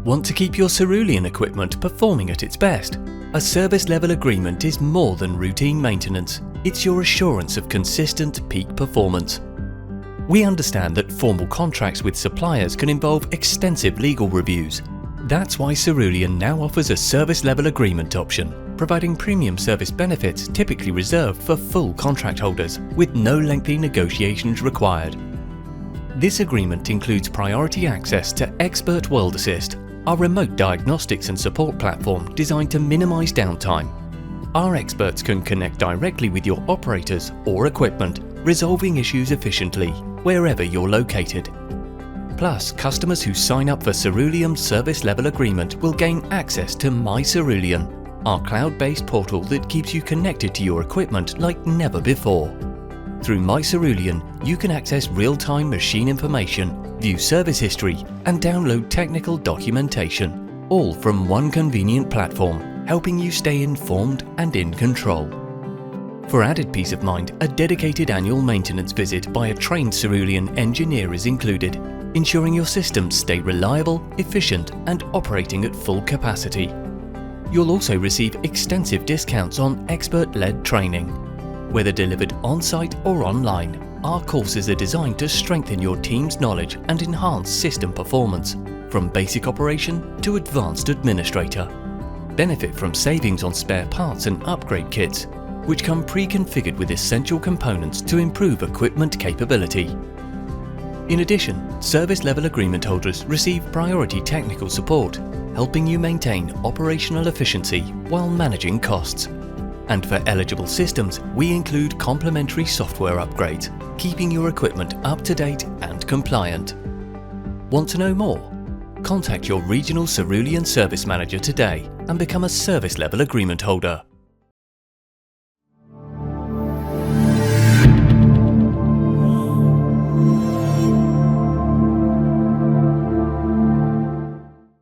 Want to keep your Cerulean equipment performing at its best? A service level agreement is more than routine maintenance. It's your assurance of consistent peak performance. We understand that formal contracts with suppliers can involve extensive legal reviews. That's why Cerulean now offers a service level agreement option, providing premium service benefits typically reserved for full contract holders, with no lengthy negotiations required. This agreement includes priority access to Expert World Assist, our remote diagnostics and support platform designed to minimize downtime. Our experts can connect directly with your operators or equipment, resolving issues efficiently wherever you're located. Plus, customers who sign up for Cerulean's service level agreement will gain access to My Cerulean, our cloud-based portal that keeps you connected to your equipment like never before. Through My Cerulean, you can access real-time machine information, view service history, and download technical documentation, all from one convenient platform, helping you stay informed and in control. For added peace of mind, a dedicated annual maintenance visit by a trained Cerulean engineer is included, ensuring your systems stay reliable, efficient, and operating at full capacity. You'll also receive extensive discounts on expert-led training. Whether delivered on-site or online, our courses are designed to strengthen your team's knowledge and enhance system performance, from basic operation to advanced administrator. Benefit from savings on spare parts and upgrade kits, which come pre-configured with essential components to improve equipment capability. In addition, service level agreement holders receive priority technical support, helping you maintain operational efficiency while managing costs. And for eligible systems, we include complimentary software upgrades, keeping your equipment up to date and compliant. Want to know more? Contact your regional Cerulean service manager today and become a service level agreement holder.